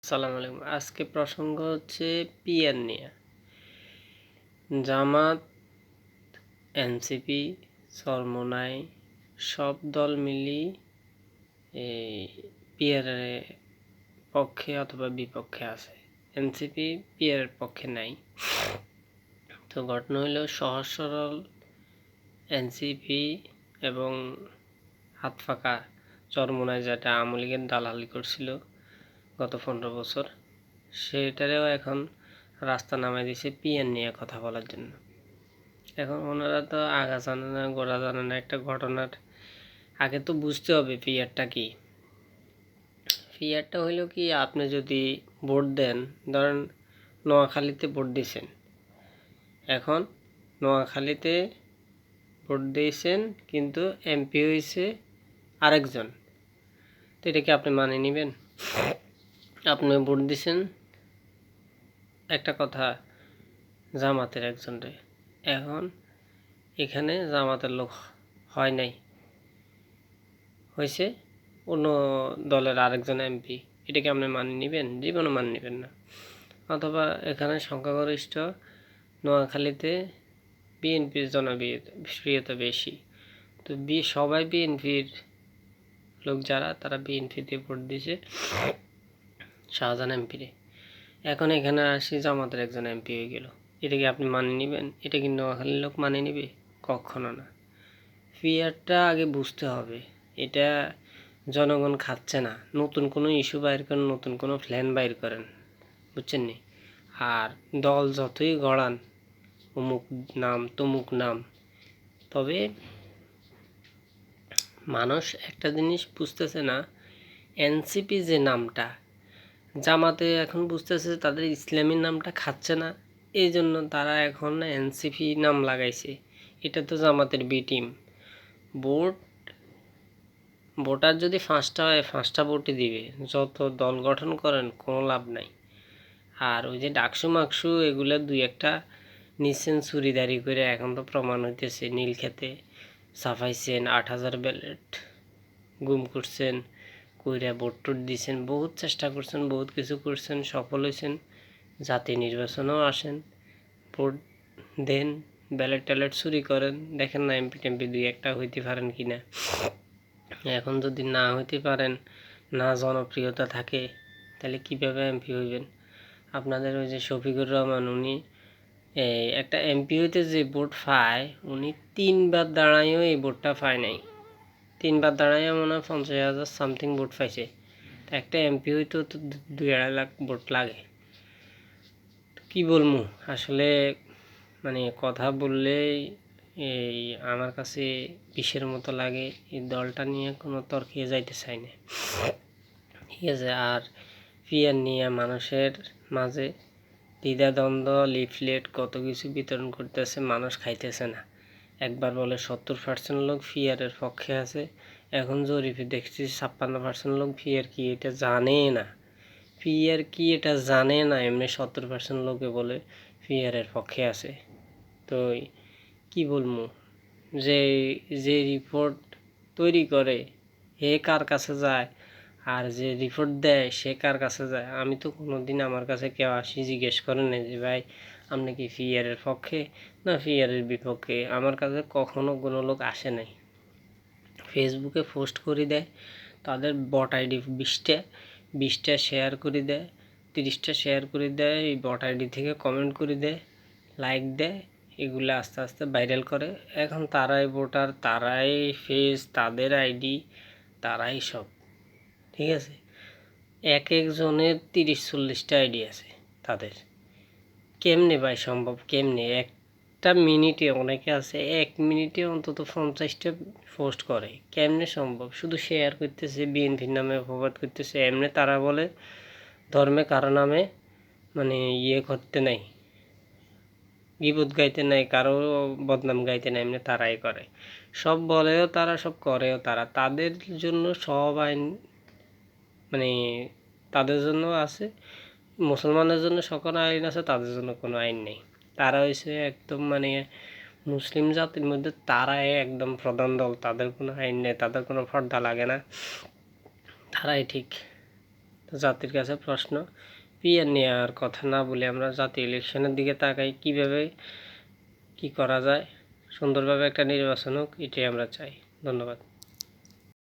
আসসালামু আলাইকুম। আজকে প্রসঙ্গ হচ্ছে পিএন নিয়ে। জামাত, এনসিপি, চরমোনাই সব দল মিলি এই পিয়ার পক্ষে অথবা বিপক্ষে আছে। এনসিপি পিয়ারের পক্ষে নাই। তো ঘটনা হলো সহজ সরল এনসিপি এবং হাত ফাঁকা চরমোনাই, যেটা আওয়ামী লীগের দালালি করছিল গত 15 বছর, সেটারেও এখন রাস্তা নামাই দিয়েছে পিএন নিয়ে কথা বলার জন্য। এখন ওনারা তো আগা জানে না, গোড়া জানে না। একটা ঘটনার আগে তো বুঝতে হবে পিয়ারটা কি। পিয়ারটা হইলো কি, আপনি যদি ভোট দেন, ধরেন নোয়াখালীতে ভোট দিয়েছেন, এখন নোয়াখালীতে ভোট দিয়েছেন কিন্তু এমপি হয়েছে আরেকজন, তো এটা কি আপনি মানে নেবেন? আপনি ভোট দিয়েছেন একটা কথা জামাতের একজনরে, এখন এখানে জামাতের লোক হয় নাই, হয়েছে অন্য দলের আরেকজন এমপি, এটাকে আপনি মানিয়ে নেবেন? জীবনও মানিয়ে নেবেন না। অথবা এখানে সংখ্যাগরিষ্ঠ নোয়াখালীতে বিএনপির জনপ্রিয়তা বেশি, তো সবাই বিএনপির লোক, যারা তারা বিএনপিতে ভোট দিয়েছে শাহজাহান এমপিরে। এখন এখানে আসি জামাতের একজন এমপি হয়ে গেল, এটাকে আপনি মানিয়ে নেবেন? এটা কি নোয়াখালীর লোক মানিয়ে নেবে? কখনো না। ফিয়ারটা আগে বুঝতে হবে, এটা জনগণ খাচ্ছে না। নতুন কোনো ইস্যু বাইর করেন, নতুন কোনো প্ল্যান বাইর করেন, বুঝছেন নি? আর দল যতই গড়ান, অমুক নাম তমুক নাম, তবে মানুষ একটা জিনিস বুঝতেছে না, এনসিপি যে নামটা, জামাতে এখন বুঝতেছে তাদের ইসলামী নামটা খাচ্ছে না, এই জন্য তারা এখন এনসিপি নাম লাগাইছে। এটা তো জামাতের বি টিম। ভোটার যদি 5টা হয়, 5টা ভোটই দিবে। যত দল গঠন করেন কোনো লাভ নাই। আর ওই যে ডাকসু মাকসু এগুলো দুই একটা নিচ্ছেন চুরিদারি করে, এখন তো প্রমাণ হইতেছে। নীলক্ষেতে ছাপাইছেন 8,000 ব্যালট, গুম করছেন, কইরা ভোট টোট দিয়েছেন, বহুত চেষ্টা করছেন, বহুত কিছু করছেন, সফল হয়েছেন। জাতীয় নির্বাচনেও আসেন, ভোট দেন, ব্যালট ট্যালেট চুরি করেন, দেখেন না এমপি টেমপি দুই একটা হইতে পারেন কিনা। এখন যদি না হইতে পারেন, না জনপ্রিয়তা থাকে, তাহলে কীভাবে এমপি হইবেন? আপনাদের ওই যে শফিকুর রহমান, উনি একটা এমপি হইতে যে ভোট পায়, উনি 3বার দাঁড়াইও এই ভোটটা পায় নাই। 3বার দাঁড়াইও মনে হয় 50,000 সামথিং ভোট পাইছে। একটা এমপি হইতেও তো 2-2.5 লাখ ভোট লাগে। কি বলবো আসলে, মানে কথা বললেই এই আমার কাছে বিষের মতো লাগে। এই দলটা নিয়ে কোনো তর্কে যাইতে চাই না, ঠিক আছে? আর পিয়ার নিয়ে মানুষের মাঝে দ্বিধাদ্বন্দ্ব, লিফলেট কত কিছু বিতরণ করতেছে, মানুষ খাইতেছে না। একবার বলে 70% লোক পিয়ারের পক্ষে আছে, এখন জরিপে দেখছি 56% লোক পিয়ার কি এটা জানে না। পিয়ার কি এটা জানে না, এমনি 70% লোকে বলে পিয়ারের পক্ষে আছে। তো কি বলবো, যে যে রিপোর্ট তৈরি করে হে কার কাছে যায়, আর যে রিপোর্ট দেয় সে কার কাছে যায়? আমি তো কোনোদিন, আমার কাছে কেউ আসি জিজ্ঞেস করে না যে ভাই আপনি কি পিয়ারের পক্ষে না পিয়ারের বিপক্ষে। আমার কাছে কখনো কোনো লোক আসে নাই। ফেসবুকে পোস্ট করে দেয়, তাদের বট আইডি 20টা শেয়ার করে দেয়, 30টা শেয়ার করে দেয়, এই বট আইডি থেকে কমেন্ট করে দেয়, লাইক দেয়, এগুলো আস্তে আস্তে ভাইরাল করে। এখন তারাই ভোটার, তারাই ফেস, তাদের আইডি, তারাই সব, ঠিক আছে? এক একজনের 30-40টা আইডি আছে তাদের। কেমনে ভাই সম্ভব? কেমনে একটা মিনিটে, অনেকে আছে 1 মিনিটে অন্তত 50টা পোস্ট করে, কেমনে সম্ভব? শুধু শেয়ার করতেছে, বিএনপির নামে অপবাদ করতেছে। এমনি তারা বলে ধর্মে কারো নামে মানে করতে নাই, গীবত গাইতে নাই, কারো বদনাম গাইতে নাই, এমনি তারাই করে। সব বলেও তারা, সব করেও তারা। তাদের জন্য সব আইন, মানে তাদের জন্য আছে, মুসলমানের জন্য সকল আইন আছে, তাদের জন্য কোনো আইন নেই। তারা হয়েছে একদম মানে মুসলিম জাতির মধ্যে তারাই একদম প্রধান দল, তাদের কোনো আইন নেই, তাদের কোনো পর্দা লাগে না, তারাই ঠিক। তো জাতির কাছে প্রশ্ন, পিআর নেওয়ার কথা না বলে আমরা জাতীয় ইলেকশনের দিকে তাকাই, কিভাবে কি করা যায়, সুন্দরভাবে একটা নির্বাচন হোক, এটাই আমরা চাই। ধন্যবাদ।